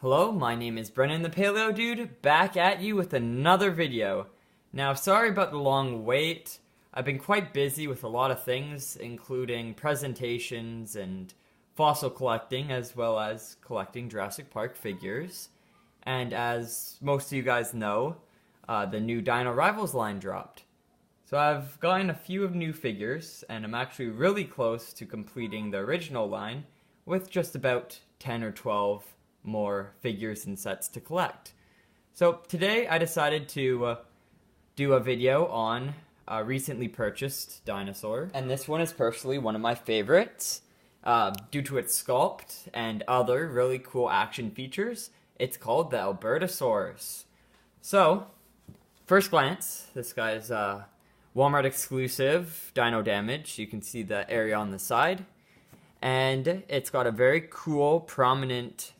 Hello, my name is Brennan the Paleo Dude, back at you with another video. Now, sorry about the long wait. I've been quite busy with a lot of things, including presentations and fossil collecting, as well as collecting Jurassic Park figures. And as most of you guys know, the new Dinorivals line dropped. So I've gotten a few of new figures, and I'm actually really close to completing the original line with just about 10 or 12 more figures and sets to collect. So today I decided to do a video on a recently purchased dinosaur, and this one is personally one of my favorites due to its sculpt and other really cool action features. It's called the Albertosaurus. So first glance, this guy's Walmart exclusive dino damage. You can see the area on the side, and it's got a very cool prominent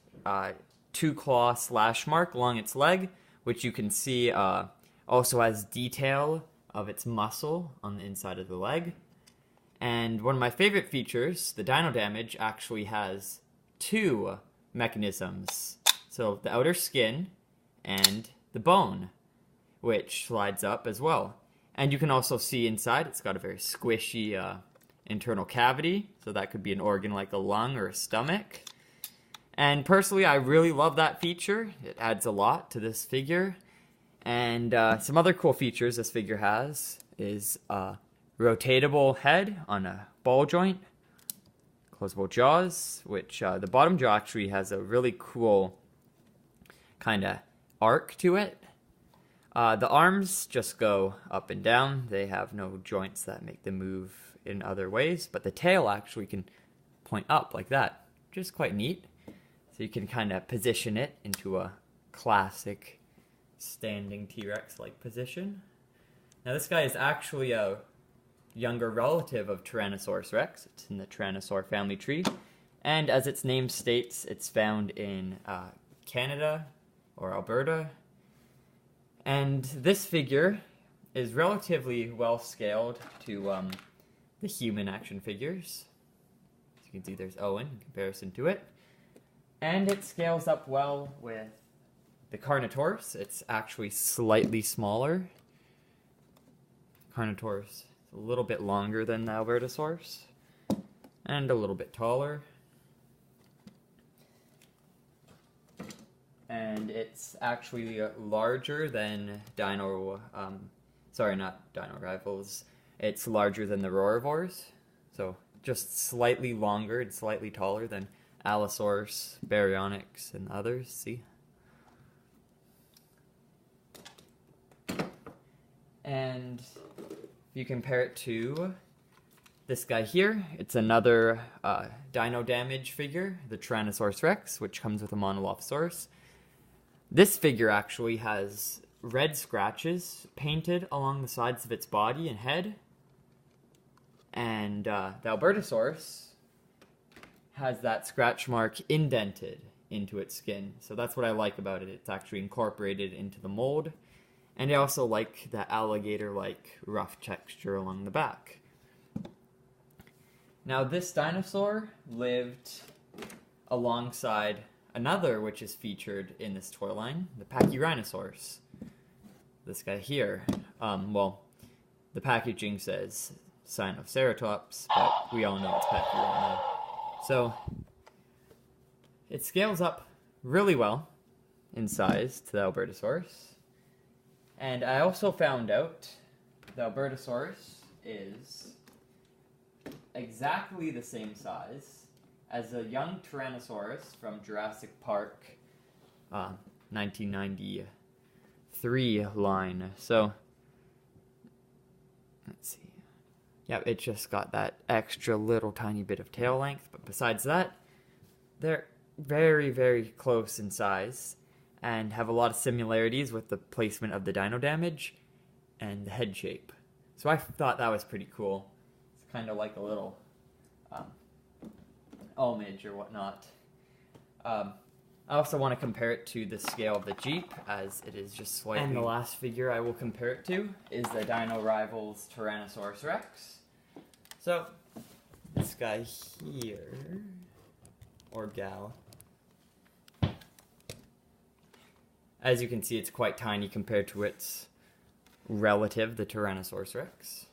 two-claw slash mark along its leg, which you can see also has detail of its muscle on the inside of the leg. And one of my favorite features, the dino damage, actually has two mechanisms. So the outer skin and the bone, which slides up as well. And you can also see inside it's got a very squishy internal cavity, so that could be an organ like a lung or a stomach. And personally, I really love that feature. It adds a lot to this figure. And some other cool features this figure has is a rotatable head on a ball joint, closable jaws, which the bottom jaw actually has a really cool kind of arc to it. The arms just go up and down. They have no joints that make them move in other ways, but the tail actually can point up like that, which is quite neat. So you can kind of position it into a classic standing T-Rex-like position. Now this guy is actually a younger relative of Tyrannosaurus rex. It's in the Tyrannosaur family tree. And as its name states, it's found in Canada or Alberta. And this figure is relatively well scaled to the human action figures. As you can see, there's Owen in comparison to it. And it scales up well with the Carnotaurus. It's actually slightly smaller. Carnotaurus is a little bit longer than the Albertosaurus. And a little bit taller. And it's actually larger than Dinorivals. It's larger than the Herrerasaurus. So just slightly longer and slightly taller than Allosaurus, baryonyx, and others. See? And if you compare it to this guy here, it's another dino damage figure, the Tyrannosaurus rex, which comes with a monolophosaurus. This figure actually has red scratches painted along the sides of its body and head. And the Albertosaurus has that scratch mark indented into its skin. So that's what I like about it. It's actually incorporated into the mold. And I also like the alligator-like rough texture along the back. Now this dinosaur lived alongside another which is featured in this toy line, the Pachyrhinosaurus. This guy here. Well, the packaging says Sinoceratops, but we all know it's Pachyrhino. So it scales up really well in size to the Albertosaurus. And I also found out the Albertosaurus is exactly the same size as a young Tyrannosaurus from Jurassic Park 1993 line. So let's see. Yeah, it just got that extra little tiny bit of tail length, but besides that, they're very, very close in size and have a lot of similarities with the placement of the dino damage and the head shape. So I thought that was pretty cool. It's kind of like a little homage or whatnot. I also want to compare it to the scale of the Jeep, as it is just slightly. And the last figure I will compare it to is the Dinorivals Tyrannosaurus rex. So, this guy here, or gal, As you can see, it's quite tiny compared to its relative, the Tyrannosaurus Rex.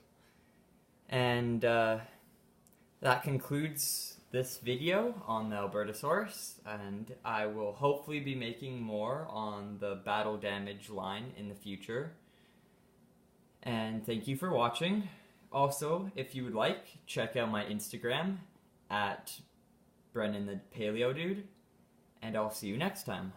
And that concludes this video on the Albertosaurus, and I will hopefully be making more on the battle damage line in the future. And thank you for watching. Also, if you would like, check out my Instagram at Brennan the Paleo Dude, and I'll see you next time.